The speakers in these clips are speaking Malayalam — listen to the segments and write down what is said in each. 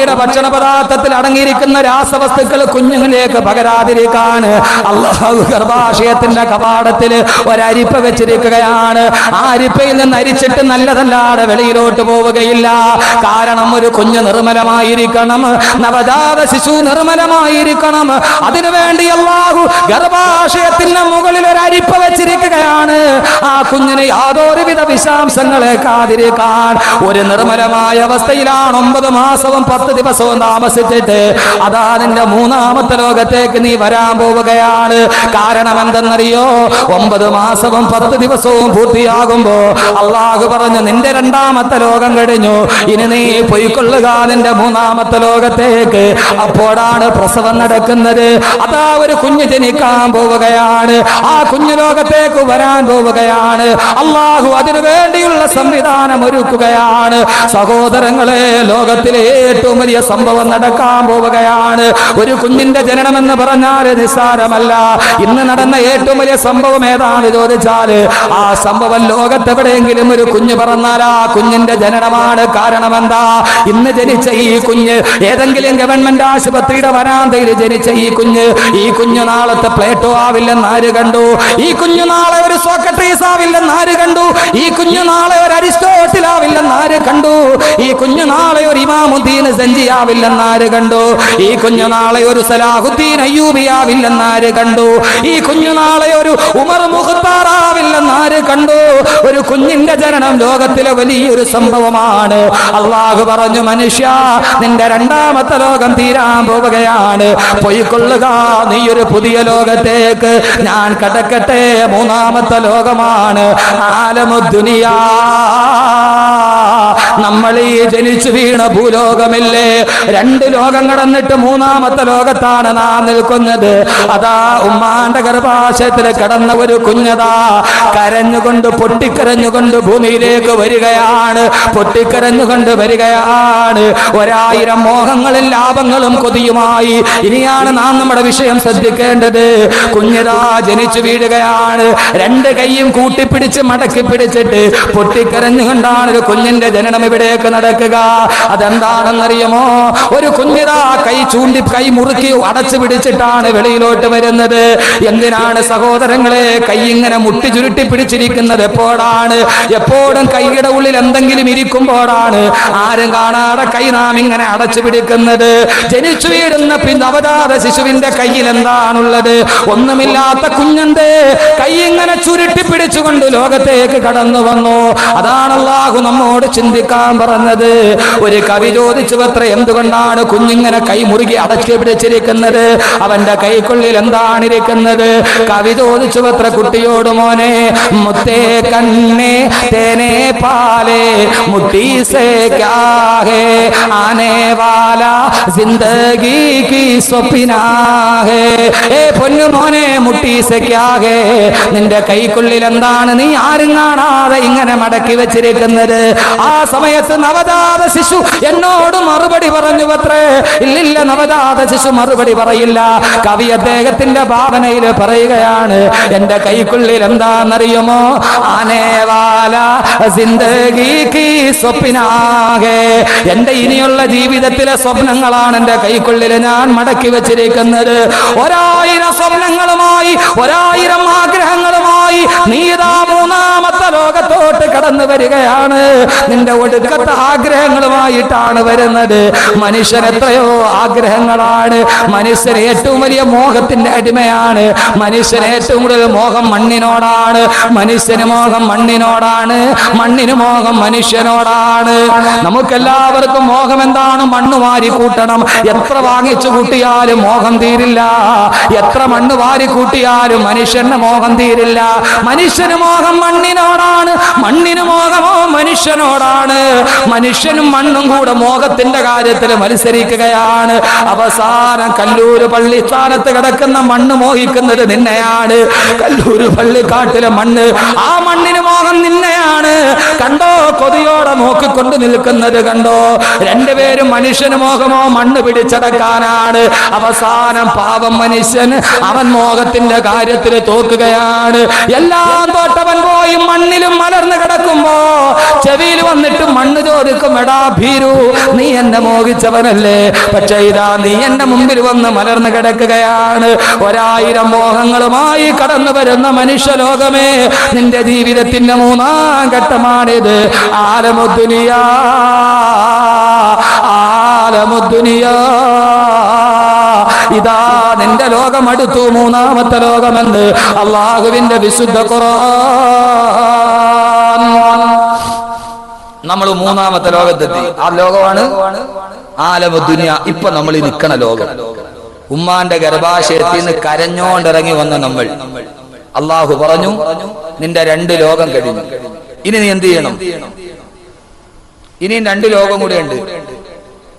ഉമ്മയുടെ ഭക്ഷണ പദാർത്ഥത്തിൽ അടങ്ങിയിരിക്കുന്ന രാസവസ്തുക്കൾ കുഞ്ഞുങ്ങളിലേക്ക് പകരാതിരിക്കാൻ അല്ലാഹു ഗർഭാശയത്തിന്റെ കവാടത്തിൽ ഒരരിപ്പ വെച്ചിരിക്കുകയാണ്. ആ അരിപ്പയിൽ നിന്ന് അരിച്ചിട്ട് നല്ലതല്ലാതെ വെളിയിലോട്ട് പോവുകയില്ല. കാരണം ഒരു കുഞ്ഞ് നിർമ്മലമായിരിക്കണം, നവജാത ശിശു നിർമ്മലമായിരിക്കണം. അതിനുവേണ്ടി അല്ലാഹു ഗർഭാശയത്തിന് മുകളിൽ ഒരു അരിപ്പ വെച്ചിരിക്കുകയാണ്. ആ കുഞ്ഞിന് യാതൊരുവിധ വിഷാംശങ്ങളേക്കാതിരിക്കാൻ ഒരു നിർമ്മലമായ അവസ്ഥയിലാണ് 9 മാസവും 10 ദിവസവും താമസിച്ചിട്ട് അതാ നിന്റെ 3ാമത്തെ ലോകത്തേക്ക് നീ വരാൻ പോവുകയാണ്. കാരണം എന്തെന്നറിയോ? 9 മാസവും 10 ദിവസവും പൂർത്തിയാകുമ്പോ അല്ലാഹു പറഞ്ഞു നിന്റെ 2ാമത്തെ ലോകം കഴിഞ്ഞു, ഇനി നീ പൊയ്ക്കൊള്ളുക നിന്റെ 3ാമത്തെ ലോകത്തേക്ക്. അപ്പോഴാണ് പ്രസവം നടക്കുന്നത്. അതാ ഒരു കുഞ്ഞ് ജനിക്കാൻ പോവുകയാണ്. ആ കുഞ്ഞു ലോകത്തേക്ക് വരാൻ പോവുകയാണ്. അല്ലാഹു അതിനു വേണ്ടിയുള്ള സംവിധാനം ഒരുക്കുകയാണ്. സഹോദരങ്ങളെ, ലോകത്തിലെ ഏറ്റവും വലിയ സംഭവം നടക്കാൻ പോവുകയാണ്. ഒരു കുഞ്ഞിന്റെ ജനനം എന്ന് പറഞ്ഞാൽ നിസ്സാരമല്ല. ഇന്ന് നടന്ന ഏറ്റവും വലിയ സംഭവം ഏതാണ് ചോദിച്ചാൽ ആ സംഭവം ലോകത്തെവിടെയെങ്കിലും ഒരു കുഞ്ഞ് പറഞ്ഞാൽ ആ കുഞ്ഞിന്റെ ജനനമാണ്. കാരണം എന്താ? ഇന്ന് ജനിച്ച ഈ കുഞ്ഞ് ഏതെങ്കിലും ഗവൺമെന്റ് ആശുപത്രിയുടെ വരാന്തയിൽ ജനിച്ച ഈ കുഞ്ഞ് നാളത്തെ പ്ലേറ്റോ ആവില്ലെന്ന് ആര് കണ്ടു? ഈ കുഞ്ഞു നാളെ ഒരു സോക്രട്ടീസ് ആവില്ലെന്ന് ആര് കണ്ടു? ഈ കുഞ്ഞു നാളെ ഒരു അരിസ്റ്റോട്ടിൽ ആവില്ലെന്ന് ആര് കണ്ടു? ഈ കുഞ്ഞു നാളെ ഒരു ഇമാമുദ്ദീൻ സഞ്ചി ആവില്ലെന്ന് ആര് കണ്ടു? ഈ കുഞ്ഞു നാളെ ഒരു സലാഹുദ്ദീൻ അയ്യൂബി ആവില്ലെന്ന് ആര് കണ്ടു? ഈ കുഞ്ഞു നാളെ ഒരു ഉമർ മുഖ്താർ ആവില്ലെന്ന് ആര് കണ്ടു? ഒരു കുഞ്ഞിന്റെ ജനനം ലോകത്തിലെ വലിയൊരു സംഭവമാണ്. അല്ലാഹു പറഞ്ഞു, മനുഷ്യ നിന്റെ 2ാമത്തെ ലോകം തീരാൻ പോവുകയാണ്, പൊയ്ക്കൊള്ളുക നീ ഒരു പുതിയ ലോകത്തേക്ക്. ഞാൻ കടക്കട്ടെ, 3ാമത്തെ ലോകമാണ് ആലമുദ്ദുനിയാ. നമ്മൾ ഈ ജനിച്ചു വീണ ഭൂലോകമില്ലേ, 2 ലോകം കടന്നിട്ട് 3ാമത്തെ ലോകത്താണ് നാം നിൽക്കുന്നത്. അതാ ഉമ്മാന്റെ ഗർഭാശയത്തിൽ കടന്ന ഒരു കുഞ്ഞതാ കരഞ്ഞുകൊണ്ട് പൊട്ടിക്കരഞ്ഞുകൊണ്ട് ഭൂമിയിലേക്ക് വരികയാണ്. പൊട്ടിക്കരഞ്ഞുകൊണ്ട് വരികയാണ്. 1000 മോഹങ്ങളും ലാഭങ്ങളും കൊതിയുമായി. ഇനിയാണ് നാം നമ്മുടെ വിഷയം ശ്രദ്ധിക്കേണ്ടത്. കുഞ്ഞതാ ജനിച്ചു വീഴുകയാണ്. 2 കൈയും കൂട്ടിപ്പിടിച്ച് മടക്കി പിടിച്ചിട്ട് പൊട്ടിക്കരഞ്ഞുകൊണ്ടാണ് ഒരു കുഞ്ഞിന്റെ ജനനം ഇവിടേക്ക് നടക്കുക. അതെന്താണെന്നറിയുമോ? ഒരു കുഞ്ഞിതാ കൈ മുറുക്കി അടച്ചു പിടിച്ചിട്ടാണ് വെളിയിലോട്ട് വരുന്നത്. എന്തിനാണ് സഹോദരങ്ങളെ കൈ ഇങ്ങനെ മുട്ടി ചുരുട്ടി പിടിച്ചിരിക്കുന്നത്? എപ്പോഴാണ്? എപ്പോഴും കൈയുടെ ഉള്ളിൽ എന്തെങ്കിലും ഇരിക്കുമ്പോഴാണ് ആരും കാണാതെ കൈ നാം ഇങ്ങനെ അടച്ചു പിടിക്കുന്നത്. ജനിച്ചു വീഴുന്ന നവജാത ശിശുവിന്റെ കയ്യിൽ എന്താണുള്ളത്? ഒന്നുമില്ലാത്ത കുഞ്ഞന്റെ കൈ ഇങ്ങനെ ചുരുട്ടി പിടിച്ചുകൊണ്ട് ലോകത്തേക്ക് കടന്നു വന്നു. അതാണ് അല്ലാഹു നമ്മോട് ചിന്തിക്കാൻ പറഞ്ഞത്. ഒരു കവി ചോദിച്ചു അത്ര, എന്തുകൊണ്ടാണ് കുഞ്ഞിങ്ങനെ കൈ മുറുകി അടച്ചു പിടിച്ചിരിക്കുന്നത്? അവന്റെ കൈക്കുള്ളിൽ എന്താണ് ഇരിക്കുന്നത്? കവി ചോദിച്ചു അത്ര കുട്ടിയോട്, മോനെ മുത്തേ കണ്ണേ തേനെ പാലേ മുട്ടി സേ ക്യാ ഹേ ആനെ വാലാ ജിന്ദഗി കി സ്വപ്നാ ഹേ. പൊന്നു മോനെ, മുട്ടി സേ ക്യാ ഹേ, നിന്റെ കൈക്കുള്ളിൽ എന്താണ് നീ ആരും കാണാതെ ഇങ്ങനെ മടക്കി വെച്ചിരിക്കുന്നത്? ആ സമയത്ത് നവജാത ശിശു എന്നോട് മറുപടി പറഞ്ഞു അത്രേ. ഇല്ലില്ല, നവജാത ശിശു മറുപടി പറയില്ല. കവി അദ്ദേഹത്തിന്റെ ഭാവനയിൽ പറയുകയാണ്, എന്റെ കൈക്കുള്ളിൽ എന്താണെന്നറിയുമോ? ആനേവാല ജിന്ദഗി കി സ്വപ്നാ ഹേ, എന്റെ ഇനിയുള്ള ജീവിതത്തിലെ സ്വപ്നങ്ങളാണ് എന്റെ കൈക്കുള്ളിൽ ഞാൻ മടക്കി വെച്ചിരിക്കുന്നത്. 1000 സ്വപ്നങ്ങളുമായി 1000 ആഗ്രഹങ്ങളുമായി നീതാ 3ാമത്തെ ലോകത്തോട്ട് കടന്നു വരികയാണ്. നിന്റെ ഒടുക്കത്തെ ആഗ്രഹങ്ങളുമായിട്ടാണ് വരുന്നത്. മനുഷ്യൻ എത്രയോ ആഗ്രഹങ്ങളാണ്. മനുഷ്യൻ ഏറ്റവും വലിയ മോഹത്തിന്റെ അടിമയാണ്. മനുഷ്യൻ ഏറ്റവും കൂടുതൽ മോഹം മണ്ണിനോടാണ്. മനുഷ്യന് മോഹം മണ്ണിനോടാണ്. മണ്ണിന് മോഹം മനുഷ്യനോടാണ്. നമുക്കെല്ലാവർക്കും മോഹം എന്താണ്? മണ്ണ് വാരി കൂട്ടണം. എത്ര വാങ്ങിച്ചു കൂട്ടിയാലും മോഹം തീരില്ല. എത്ര മണ്ണ് വാരി കൂട്ടിയാലും മനുഷ്യന്റെ മോഹം തീരില്ല. മനുഷ്യന് മോഹം മണ്ണിനോടാണ്. മണ്ണിന് മോഹമോ മനുഷ്യനോടാണ്. മനുഷ്യനും മണ്ണും കൂടെ മോഹത്തിന്റെ കാര്യത്തിൽ മത്സരിക്കുകയാണ്. അവസാനം കല്ലൂര് പള്ളിസ്ഥാനത്ത് കിടക്കുന്ന മണ്ണ് മോഹിക്കുന്നത് നിന്നെയാണ്. കല്ലൂര് പള്ളിക്കാട്ടിലെ മണ്ണ്, ആ മണ്ണിന് മോഹം നിന്നെയാണ്. കണ്ടോ, കൊതിയോടെ നോക്കിക്കൊണ്ട് നിൽക്കുന്നത് കണ്ടോ? 2 പേരും മനുഷ്യന് മോഹമോ മണ്ണ് പിടിച്ചടക്കാനാണ്. അവസാനം പാവം മനുഷ്യൻ അവൻ മോഹത്തിന്റെ കാര്യത്തിൽ തോക്കുകയാണ്. എല്ലാം തോട്ടവൻ പോയി മണ്ണിലും മലർന്നു കിടക്കുമ്പോ ചെവിയിൽ വന്നിട്ട് മണ്ണ് ചോദിക്കും, എടാ ഭീരു, നീ എന്നെ മോഹിച്ചവനല്ലേ? പക്ഷെ ഇതാ നീ എന്റെ മുമ്പിൽ വന്ന് മലർന്നു കിടക്കുകയാണ്. 1000 മോഹങ്ങളുമായി കടന്നു വരുന്ന മനുഷ്യലോകമേ, നിന്റെ ജീവിതത്തിന്റെ 3-ാം ഘട്ടമാണിത്. ആലമുദ്ദുനിയാ, ആലമുദ്ദുനിയാ, ഇതാ നിന്റെ ലോകം അടുത്തു, 3-ാമത്തെ ലോകമെന്ന് അള്ളാഹുവിന്റെ വിശുദ്ധ ഖുർആൻ. നമ്മൾ 3-ാമത്തെ ലോകത്തെത്തി. ആ ലോകമാണ് ആലമുദ്ദുനിയ. ഇപ്പൊ നമ്മൾ ഈ നിൽക്കണ ലോകം. ഉമ്മാന്റെ ഗർഭാശയത്തിൽ നിന്ന് കരഞ്ഞോണ്ടിറങ്ങി വന്ന നമ്മൾ. അള്ളാഹു പറഞ്ഞു, നിന്റെ 2 ലോകം കഴിഞ്ഞു. ഇനി നീ എന്ത് ചെയ്യണം? ഇനിയും 2 ലോകം കൂടെയുണ്ട്.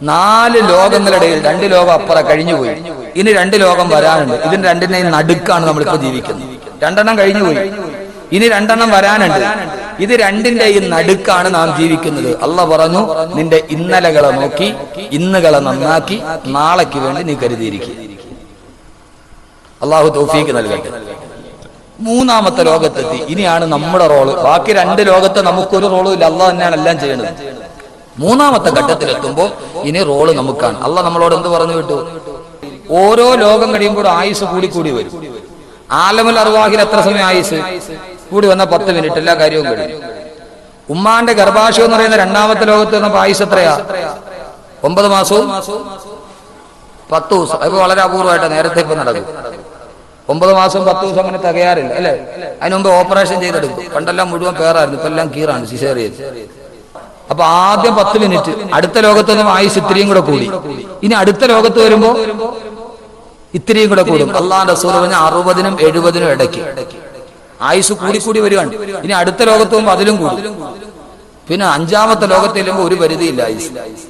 4 ലോകങ്ങളിടയിൽ 2 ലോകം അപ്പുറം കഴിഞ്ഞുപോയി. ഇനി 2 ലോകം വരാനുണ്ട്. ഇതിന് 2നെയും നടുക്കാണ് നമ്മളിപ്പോ ജീവിക്കുന്നത്. 2 കഴിഞ്ഞുപോയി, ഇനി 2 വരാനുണ്ട്. ഇത് 2ന്റെയും നടുക്കാണ് നാം ജീവിക്കുന്നത്. അള്ളാഹ് പറഞ്ഞു, നിന്റെ ഇന്നലകളെ നോക്കി ഇന്നുകളെ നന്നാക്കി നാളേക്ക് വേണ്ടി നീ കരുതിയിരിക്കുക. അള്ളാഹു തൗഫീക്ക് നൽകട്ടെ. 3-ാമത്തെ ലോകത്തെത്തി. ഇനിയാണ് നമ്മുടെ റോള്. ബാക്കി 2 ലോകത്ത് നമുക്കൊരു റോളും ഇല്ല. അള്ളാഹ് തന്നെയാണ് എല്ലാം ചെയ്യുന്നത്. 3-ാമത്തെ ഘട്ടത്തിലെത്തുമ്പോൾ ഇനി റോള് നമുക്കാണ്. അള്ളാഹ് നമ്മളോട് എന്ത് പറഞ്ഞു വിട്ടു? ഓരോ ലോകം കഴിയുമ്പോൾ ആയുസ് കൂടി വരും. ആലമുൽ അർവാഹിൽ എത്ര സമയം ആയുസ് കൂടി വന്ന 10 മിനിറ്റ്, എല്ലാ കാര്യവും കഴിയും. ഉമ്മാന്റെ ഗർഭാശയം എന്ന് പറയുന്ന 2-ാമത്തെ ലോകത്ത് വന്നപ്പോ ആയുസ് എത്രയാ? 9 മാസവും 10 ദിവസം. അപ്പൊ വളരെ അപൂർവമായിട്ട് നേരത്തെ ഇപ്പൊ നടക്കും. 9 മാസവും 10 ദിവസം അങ്ങനെ തികയാറില്ല, അല്ലെ? അതിന് മുമ്പ് ഓപ്പറേഷൻ ചെയ്തെടുക്കും. പണ്ടെല്ലാം മുഴുവൻ പേറായിരുന്നു, ഇപ്പൊ എല്ലാം കീറാണ്, സിസേറിയൻ. അപ്പൊ ആദ്യം 10 മിനിറ്റ്, അടുത്ത ലോകത്ത് നിന്നും ആയുസ് ഇത്രയും കൂടെ കൂടി. ഇനി അടുത്ത ലോകത്ത് വരുമ്പോ ഇത്രയും കൂടെ കൂടും. അള്ളാഹുവിന്റെ റസൂൽ പറഞ്ഞ 60-നും 70-നും ഇടയ്ക്ക് ആയുസ് കൂടി വരികയാണ്. ഇനി അടുത്ത ലോകത്ത് പോകുമ്പോൾ അതിലും കൂടും. പിന്നെ 5-ാമത്തെ ലോകത്ത് ചെല്ലുമ്പോൾ ഒരു പരിധിയില്ല ആയുസ്.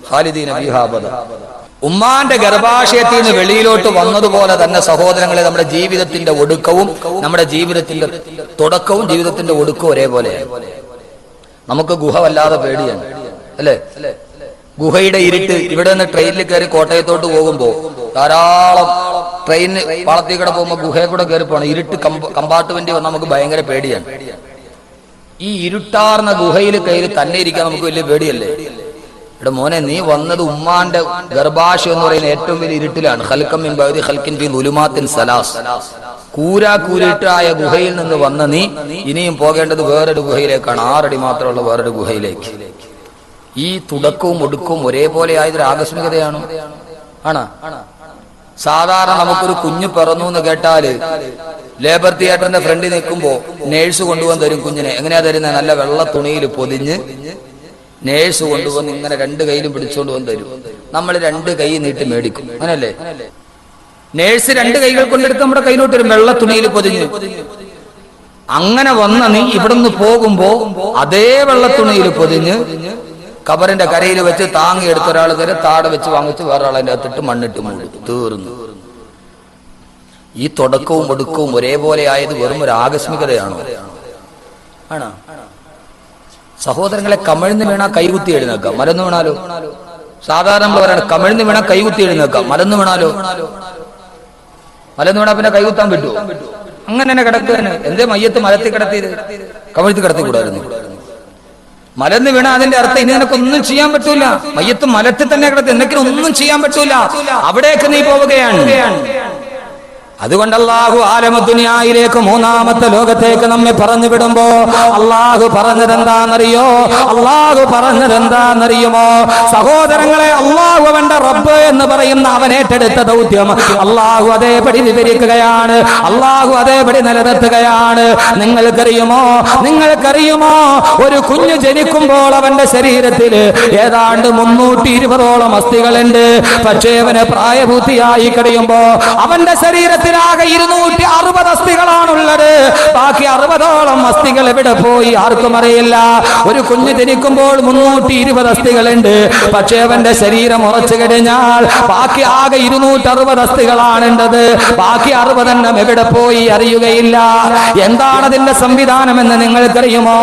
ഖാലിദീന ഫീഹാ അബദ. ഉമ്മാന്റെ ഗർഭാശയത്തിൽ നിന്ന് വെളിയിലോട്ട് വന്നതുപോലെ തന്നെ സഹോദരങ്ങളെ, നമ്മുടെ ജീവിതത്തിന്റെ ഒടുക്കവും നമ്മുടെ ജീവിതത്തിന്റെ തുടക്കവും ജീവിതത്തിന്റെ ഒടുക്കവും ഒരേപോലെയാണ്. നമുക്ക് ഗുഹ വല്ലാതെ പേടിയാണ്, അല്ലേ? ഗുഹയുടെ ഇരുട്ട്. ഇവിടെ നിന്ന് ട്രെയിനിൽ കയറി കോട്ടയത്തോട്ട് പോകുമ്പോ ധാരാളം ട്രെയിന് പാളത്തിൽ കൂടെ പോകുമ്പോ ഗുഹയെ കൂടെ കയറി പോകണം. ഇരുട്ട് കമ്പാർട്ട്മെന്റ് വന്നാൽ നമുക്ക് ഭയങ്കര പേടിയാണ്. ഈ ഇരുട്ടാർന്ന ഗുഹയിൽ കയറി തന്നെ ഇരിക്കാൻ നമുക്ക് വലിയ പേടിയല്ലേ? ഇവിടെ മോനെ, നീ വന്നത് ഉമ്മാന്റെ ഗർഭാശയം എന്ന് പറയുന്ന ഏറ്റവും വലിയ ഇരുട്ടിലാണ്. ഖൽഖം മിൻ ബഅദി ഖൽഖിൻ ഫീ ദുലുമാത്തിൻ സലാസ്. കൂരാക്കൂരിട്ടായ ഗുഹയിൽ നിന്ന് വന്ന നീ ഇനിയും പോകേണ്ടത് വേറൊരു ഗുഹയിലേക്കാണ്. 6 അടി മാത്രമുള്ള വേറൊരു ഗുഹയിലേക്ക്. ഈ തുടക്കവും ഒടുക്കവും ഒരേപോലെ ആയതൊരു ആകസ്മികതയാണോ? ആണ്. സാധാരണ നമുക്കൊരു കുഞ്ഞ് പിറന്നു എന്ന് കേട്ടാല് ലേബർ തിയേറ്ററിന്റെ ഫ്രണ്ടിൽ നിൽക്കുമ്പോ നേഴ്സ് കൊണ്ടുവന്ന് തരും കുഞ്ഞിനെ. എങ്ങനെയാ തരുന്നത്? നല്ല വെള്ള തുണിയിൽ പൊതിഞ്ഞ് നേഴ്സ് കൊണ്ടുവന്ന് ഇങ്ങനെ 2 കൈയിലും പിടിച്ചുകൊണ്ട് വന്ന് തരും. നമ്മൾ 2 കൈ നീട്ടി മേടിക്കും, അങ്ങനല്ലേ? നേഴ്സ് 2 കൈകൾ കൊണ്ടെടുത്ത് നമ്മുടെ കയ്യിലോട്ട് വരും, വെള്ള തുണിയിൽ പൊതിഞ്ഞ്. അങ്ങനെ വന്ന നീ ഇവിടുന്ന് പോകുമ്പോ അതേ വെള്ള തുണിയിൽ പൊതിഞ്ഞ് കബറിന്റെ കരയിൽ വെച്ച് താങ്ങി എടുത്ത ഒരാൾ തരെ താടെ വെച്ച് വാങ്ങിച്ച് വേറെ ആളതിന്റെ അകത്തിട്ട് മണ്ണിട്ട് മൂടി തീർന്നു. ഈ തുടക്കവും ഒടുക്കവും ഒരേപോലെ ആയത് വെറും ഒരു ആകസ്മികതയാണോ? ആണോ? സഹോദരങ്ങളെ, കമിഴ്ന്ന് വീണാ കൈകുത്തി എഴുന്നേക്കാം, മലന്ന് വീണാലോ? സാധാരണ നമ്മൾ പറയണം, കമിഴ്ന്ന് വീണാ കൈകുത്തി എഴുന്നേക്കാം, മലന്ന് വീണാലോ? മലന്ന് വീണാ പിന്നെ കൈകുത്താൻ പറ്റുമോ? അങ്ങനെ തന്നെ കിടക്കുകയാണ്. എന്തേ മയ്യത്ത് മലത്തിൽ കിടത്തിയത്? കമിഴ്ത്തി കിടത്തിക്കൂടായിരുന്നു. മലന്ന് വീണ അതിന്റെ അർത്ഥം ഇനി നിനക്കൊന്നും ചെയ്യാൻ പറ്റൂല. മയ്യത്ത് മലത്തിൽ തന്നെ കിടത്തി, എന്തെങ്കിലും ഒന്നും ചെയ്യാൻ പറ്റൂല. അവിടേക്ക് നീ പോവുകയാണ്. അതുകൊണ്ട് അള്ളാഹു ആലമുദ്ദുനിയയിലേക്ക് 3-ാമത്തെ ലോകത്തേക്ക് നമ്മെ പറഞ്ഞു വിടുമ്പോ അള്ളാഹു പറഞ്ഞതെന്താണെന്നറിയോ? സഹോദരങ്ങളെ, അള്ളാഹു അവന്റെ റബ്ബ് എന്ന് പറയുന്ന അവനേറ്റെടുത്ത ദൗത്യം അള്ളാഹു അതേപടി വിവരിക്കുകയാണ്. അള്ളാഹു അതേപടി നിലനിർത്തുകയാണ്. നിങ്ങൾക്കറിയുമോ ഒരു കുഞ്ഞ് ജനിക്കുമ്പോൾ അവന്റെ ശരീരത്തിൽ ഏതാണ്ട് 320ഓളം അസ്ഥികളുണ്ട്. പക്ഷേ അവന് പ്രായപൂർത്തിയായി കഴിയുമ്പോ അവന്റെ ശരീരത്തിൽ ആകെ 260 അസ്ഥികളാണുള്ളത്. ബാക്കി 60ഓളം അസ്ഥികൾ എവിടെ പോയി ആർക്കും അറിയില്ല. ഒരു കുഞ്ഞ് ജനിക്കുമ്പോൾ 320 അസ്ഥികളുണ്ട്. പക്ഷേ അവന്റെ ശരീരം ഉറച്ചു കഴിഞ്ഞാൽ ബാക്കി ആകെ 260 അസ്ഥികളാണുണ്ടത്. ബാക്കി 60 എണ്ണം എവിടെ പോയി അറിയുകയില്ല. എന്താണ് അതിന്റെ സംവിധാനം എന്ന് നിങ്ങൾക്കറിയുമോ?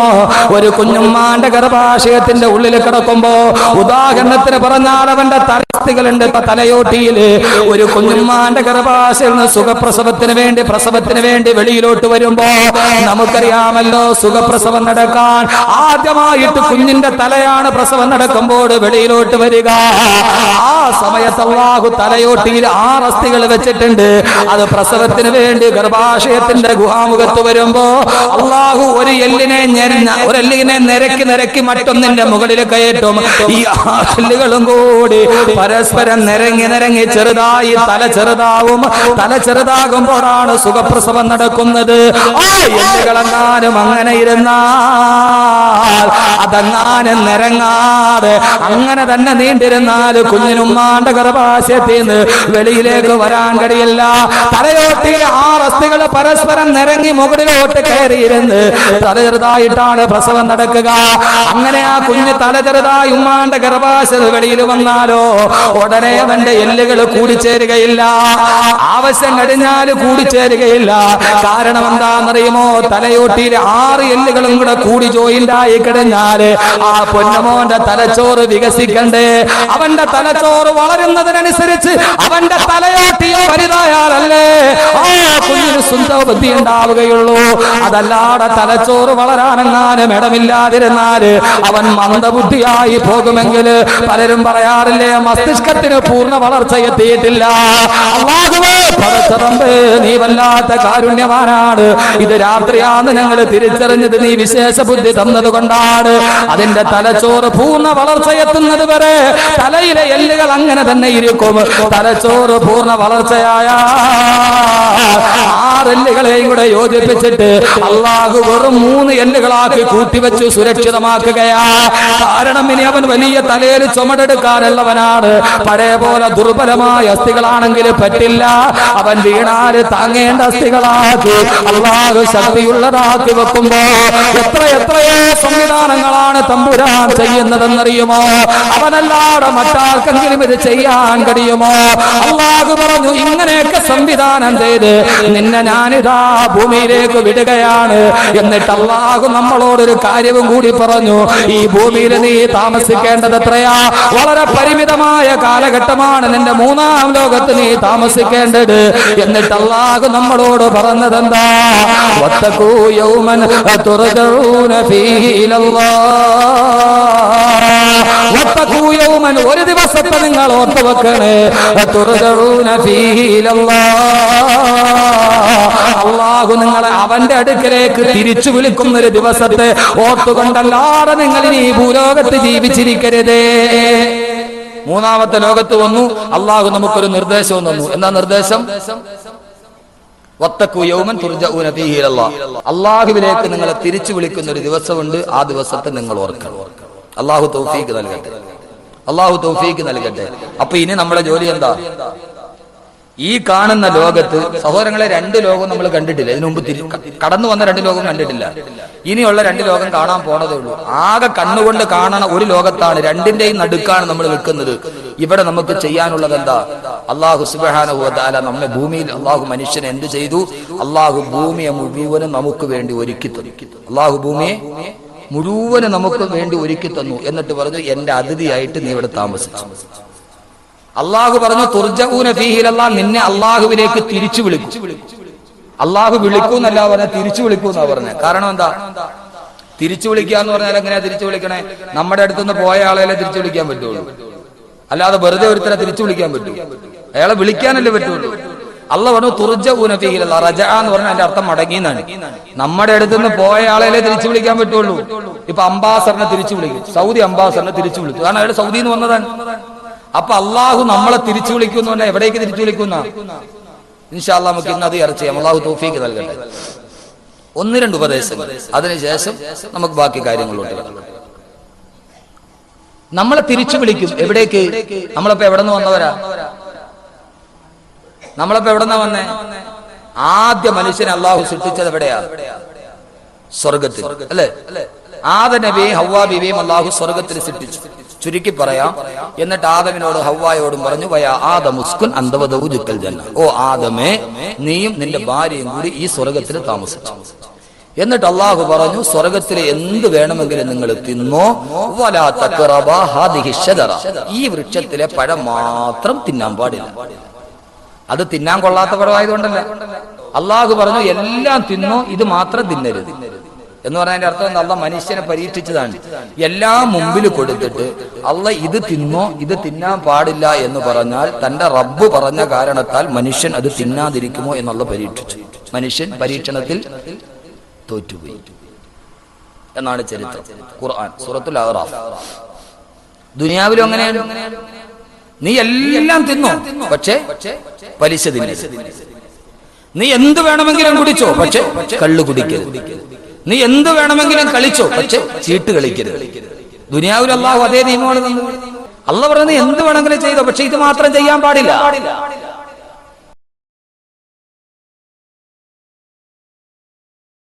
ഒരു കുഞ്ഞുമ്മാന്റെ ഗർഭാശയത്തിന്റെ ഉള്ളിൽ കിടക്കുമ്പോ, ഉദാഹരണത്തിന് പറഞ്ഞാൽ അവന്റെ തലസ്ഥികളുണ്ട് തലയോട്ടിയില്. ഒരു കുഞ്ഞുമ്മാന്റെ ഗർഭാശയം സുഖപ്രസവത്തിന് വേണ്ടി വെളിയിലോട്ട് വരുമ്പോ നമുക്കറിയാമല്ലോ, സുഖപ്രസവം നടക്കാൻ ആദ്യമായിട്ട് കുഞ്ഞിന്റെ തലയാണ് പ്രസവം നടക്കുമ്പോൾ വെളിയിലോട്ട് വരിക. ആ സമയത്ത് അല്ലാഹു തലയോട്ടിയിൽ 6 അസ്ഥികൾ വെച്ചിട്ടുണ്ട്. അത് പ്രസവത്തിന് വേണ്ടി ഗർഭാശയത്തിന്റെ ഗുഹാമുഖത്ത് വരുമ്പോ അല്ലാഹു ഒരു എല്ലിനെ നിരക്കി മറ്റൊന്നിന്റെ മുകളിൽ കയറ്റും. ഈ 6 എല്ലുകളും കൂടി പരസ്പരം നിരങ്ങി ചെറുതായി തല ചെറുതാകുമ്പോഴാണ് സുഖപ്രസവം നടക്കുന്നത്. ആ എല്ലുകളെങ്ങാനും അങ്ങനെ ഇരുന്നാൽ, അതങ്ങാനും നിരങ്ങാതെ അങ്ങനെ തന്നെ നീണ്ടിരുന്നാൽ കുഞ്ഞിനുമ്മാന്റെ ഗർഭാശയത്തിൽ നിന്ന് വെളിയിലേക്ക് വരാൻ കഴിയില്ല. തലയോട്ടിയിൽ 6 അസ്ഥികൾ പരസ്പരം നിരങ്ങി മുകളിലോട്ട് കയറിയിരുന്ന് തല ചെറുതായിട്ടാണ് പ്രസവം നടക്കുക. അങ്ങനെ ആ കുഞ്ഞ് തല ചെറുതായി ഉമ്മാന്റെ ഗർഭാശയത്തിൽ വെളിയിൽ വന്നാലോ ഉടനെ അവന്റെ എല്ലുകൾ കൂടിച്ചേരുകയില്ല. ആവശ്യം കഴിഞ്ഞാൽ കൂടിച്ചേരുകയില്ല. കാരണം എന്താണെന്നറിയുമോ? തലയോട്ടിയിൽ 6 എല്ലുകളും കൂടെ കൂടി ജോയിന്റായി കഴിഞ്ഞാൽ ആ പൊന്നമോന്റെ തലച്ചോറ് വികസിക്കണ്ടേ? അവന്റെ തലച്ചോറ് വളരുന്നതിനനുസരിച്ച് അവന്റെ തലയോട്ടിയോ വലുതായാലല്ലേ ആ കുഞ്ഞിന് സുന്ദരബുദ്ധി ഉണ്ടാവുകയുള്ളൂ. അതല്ലാതെ തലച്ചോറ് വളരാനെങ്ങാനും ഇടമില്ലാതിരുന്നാല് അവൻ മന്ദബുദ്ധിയായി പോകുമെങ്കിൽ പലരും പറയാറില്ലേ, മസ്തിഷ്കത്തിന് പൂർണ്ണ വളർച്ച എത്തിയിട്ടില്ല. അല്ലാഹുവേ പടച്ചറമ്പേ, നീ വല്ലാത്ത കാരുണ്യവാനാണ്. ഇത് രാത്രിയാന്ന് ഞങ്ങൾ തിരിച്ചറിഞ്ഞത് നീ വിശേഷ ബുദ്ധി തന്നത് കൊണ്ടാണ്. അതിന്റെ തലച്ചോറ് പൂർണ്ണ വളർച്ച എത്തുന്നത് വരെ തലയിലെ എല്ലുകൾ അങ്ങനെ തന്നെ ഇരിക്കും. തലച്ചോറ് പൂർണ്ണ വളർച്ചയായ 6 എല്ലുകളെയും കൂടെ യോജിപ്പിച്ചിട്ട് അല്ലാഹു വെറും 3 എല്ലുകളാക്കി കൂട്ടിവെച്ചു സുരക്ഷിതമാക്കുകയാ. കാരണം ഇനി അവൻ വലിയ തലയിൽ ചുമടെടുക്കാനുള്ളവനാണ്. പഴയ പോലെ ദുർബലമായ അസ്ഥികളാണെങ്കിൽ പറ്റില്ല. അവൻ വീണാല് താങ്ങേണ്ട അസ്ഥികളാക്കി അല്ലാഹു ശക്തിയുള്ളതാക്കി വെക്കുമ്പോ എത്രയോ സംവിധാനങ്ങളാണ് തമ്പുരാൻ ചെയ്യുന്നതെന്നറിയുമോ? അവനല്ലാതെ മറ്റാർക്കെങ്കിലും ഇത് ചെയ്യാൻ കഴിയുമോ? അല്ലാഹു പറഞ്ഞു, ഇങ്ങനെയൊക്കെ സംവിധാനം ചെയ്ത് നിന്നെ ഞാനിതാ ഭൂമിയിലേക്ക് വിടുകയാണ്. എന്നിട്ട് അല്ലാഹു നമ്മളോടൊരു കാര്യവും കൂടി പറഞ്ഞു, ഈ ഭൂമിയിൽ നീ താമസിക്കേണ്ടത് എത്രയാ? വളരെ പരിമിതമായ കാലഘട്ടമാണ്. നിന്റെ 3-ാം ലോകത്ത് നീ താമസിക്കേണ്ടത്. എന്നിട്ട് അല്ലാഹു നമ്മളോട് പറഞ്ഞതെന്താ? വത്തഖൂ യൗമൻ തുർജഊന ഫീഹി ഇലല്ലാഹ്. വത്തഖൂ യൗമൻ, ഒരു ദിവസത്തെ നിങ്ങൾ ഓർത്തു വെക്കണേ. തുർജഊന ഫീഹി ഇലല്ലാഹ്. അല്ലാഹു നിങ്ങളെ അവന്റെ അടുക്കലേക്ക് തിരിച്ചു വിളിക്കുന്ന ഒരു ദിവസത്തെ ഓർത്തുകൊണ്ടല്ലാതെ നിങ്ങൾ ഈ ഭൂലോകത്ത് ജീവിച്ചിരിക്കരുതേ. 3-ാമത്തെ ലോകത്ത് വന്നു അല്ലാഹു നമുക്കൊരു നിർദ്ദേശവും തന്നു. എന്താ നിർദ്ദേശം? വത്തഖൂ യൗമൻ തുർജഊന ഫീഹി ഇലല്ലാഹ്. അല്ലാഹുവിലേക്ക് നിങ്ങളെ തിരിച്ചു വിളിക്കുന്ന ഒരു ദിവസമുണ്ട്. ആ ദിവസത്തെ നിങ്ങൾ ഓർക്കണം. അല്ലാഹു തൗഫീഖ് നൽകട്ടെ. അപ്പൊ ഇനി നമ്മുടെ ജോലി എന്താ? ഈ കാണുന്ന ലോകത്ത് സഹോദരങ്ങളെ 2 ലോകം നമ്മൾ കണ്ടിട്ടില്ല. ഇതിനു മുമ്പ് കടന്നു വന്ന 2 ലോകം കണ്ടിട്ടില്ല. ഇനിയുള്ള 2 ലോകം കാണാൻ പോണതേ ഉള്ളൂ. ആകെ കണ്ണുകൊണ്ട് കാണണ ഒരു ലോകത്താണ്. 2ന്റെയും നടുക്കാണ് നമ്മൾ നിൽക്കുന്നത്. ഇവിടെ നമുക്ക് ചെയ്യാനുള്ളത് എന്താ? അല്ലാഹു സുബ്ഹാനഹു വ തആല നമ്മെ ഭൂമിയിൽ അല്ലാഹു മനുഷ്യനെ എന്ത് ചെയ്തു? അല്ലാഹു ഭൂമിയെ മുഴുവനും നമുക്ക് വേണ്ടി ഒരുക്കി തന്നു. അല്ലാഹു ഭൂമിയെ മുഴുവനും നമുക്ക് വേണ്ടി ഒരുക്കി തന്നു. എന്നിട്ട് പറഞ്ഞു, എന്റെ അതിഥിയായിട്ട് നീ ഇവിടെ താമസിച്ചു. അല്ലാഹു പറഞ്ഞു, തുർജഊന ഫീഹി ഇലല്ലാഹ്, നിന്നെ അല്ലാഹുവിലേക്ക് തിരിച്ചു വിളിക്കും. അല്ലാഹു വിളിക്കൂന്നല്ല പറഞ്ഞ, തിരിച്ചു വിളിക്കൂന്നാ പറഞ്ഞത്. കാരണം എന്താ? തിരിച്ചു വിളിക്കുക എന്ന് പറഞ്ഞാൽ എങ്ങനെയാ തിരിച്ചു വിളിക്കണേ? നമ്മുടെ അടുത്തുനിന്ന് പോയ ആളെയല്ലേ തിരിച്ചു വിളിക്കാൻ പറ്റുള്ളൂ. അല്ലാതെ വെറുതെ ഒരുത്തരെ തിരിച്ചു വിളിക്കാൻ പറ്റൂ? അയാളെ വിളിക്കാനല്ലേ പറ്റുള്ളൂ. അല്ലാഹു പറഞ്ഞു തുർജഊന ഫീഹി ഇലല്ലാഹ്. റജഅ എന്ന് പറഞ്ഞാൽ അതിന്റെ അർത്ഥം മടങ്ങി എന്നാണ്. നമ്മുടെ അടുത്തുനിന്ന് പോയ ആളെയല്ലേ തിരിച്ചു വിളിക്കാൻ പറ്റുള്ളൂ. ഇപ്പൊ അംബാസഡറിനെ തിരിച്ചു വിളിക്കും. സൗദി അംബാസഡറിനെ തിരിച്ചു വിളിക്കും. കാരണം അയാൾ സൗദിയിൽ നിന്ന് വന്നതാണ്. അപ്പൊ അല്ലാഹു നമ്മളെ തിരിച്ചു വിളിക്കുന്നു. എവിടേക്ക് തിരിച്ചു വിളിക്കുന്ന? ഇൻഷാ അല്ലാഹ് നമുക്ക് ഇന്ന് അത് ചർച്ച ചെയ്യാം. അല്ലാഹു തൗഫീഖ് നൽകട്ടെ. 1-2 ഉപദേശങ്ങൾ, അതിനുശേഷം നമുക്ക് ബാക്കി കാര്യങ്ങളിലോട്ട് കിടക്കാം. നമ്മളെ തിരിച്ചു വിളിക്കും. എവിടേക്ക്? നമ്മളിപ്പോ എവിടെ നിന്ന് വന്നവരാ? നമ്മളിപ്പോ എവിടെന്നാ വന്നേ? ആദ്യ മനുഷ്യനെ അല്ലാഹു സൃഷ്ടിച്ചത് എവിടെയാ? സ്വർഗത്തിൽ, അല്ലേ? ആദ നബിയെയും ഹവ്വാ ബീവിയെയും അല്ലാഹു സ്വർഗത്തിൽ സൃഷ്ടിച്ചു. ചുരുക്കി പറയാം. എന്നിട്ട് ആദമിനോട് ഹവ്വായോടും പറഞ്ഞു, വയാ ആദമുസ്കുൻ അന്ത വസൗജുക്കൽ ജന്ന, ഓ ആദമേ, നീയും നിന്റെ ഭാര്യയും കൂടി ഈ സ്വർഗത്തിൽ താമസിച്ചു. എന്നിട്ട് അള്ളാഹു പറഞ്ഞു, സ്വർഗത്തിലെ എന്ത് വേണമെങ്കിലും നിങ്ങൾ തിന്നോ, വലാ തഖറബാ ഹാദിഹി ശജറ, ഈ വൃക്ഷത്തിലെ പഴം മാത്രം തിന്നാൻ പാടില്ല. അത് തിന്നാൻ കൊള്ളാത്ത പഴമായതുകൊണ്ടല്ല. അള്ളാഹു പറഞ്ഞു എല്ലാം തിന്നോ, ഇത് മാത്രം തിന്നരുത് എന്ന് പറഞ്ഞതിന്റെ അർത്ഥം എന്താ? അള്ളാഹ് മനുഷ്യനെ പരീക്ഷിച്ചതാണ്. എല്ലാം മുമ്പിൽ കൊടുത്തിട്ട് അള്ളാഹ് ഇത് തിന്നോ, ഇത് തിന്നാൻ പാടില്ല എന്ന് പറഞ്ഞാൽ തന്റെ റബ്ബ് പറഞ്ഞ കാരണത്താൽ മനുഷ്യൻ അത് തിന്നാതിരിക്കുമോ എന്നുള്ള പരീക്ഷിച്ചു. മനുഷ്യൻ പരീക്ഷണത്തിൽ തോറ്റുപോയി എന്നാണ് ചരിത്രം. ഖുർആൻ സൂറത്തുൽ അഅറാഫ്. ദുനിയാവിലും അങ്ങനെയാണ്. നീ എല്ലാം തിന്നോ, പക്ഷേ പലിശ തിന്നരുത്. നീ എന്ത് വേണമെങ്കിലും കുടിച്ചോ, പക്ഷെ കള്ളു കുടിക്കരുത്. നീ എന്ത് വേണമെങ്കിലും കളിച്ചോ, പക്ഷെ ചീട്ട് കളിക്കരുത്. ദുനിയാവിൽ അള്ളാഹു അതേ നിയമമാണ് തന്നത്. അള്ളാഹ് പറയുന്നത് എന്ത് വേണമെങ്കിലും ചെയ്തോ, പക്ഷെ ഇത് മാത്രം ചെയ്യാൻ പാടില്ല.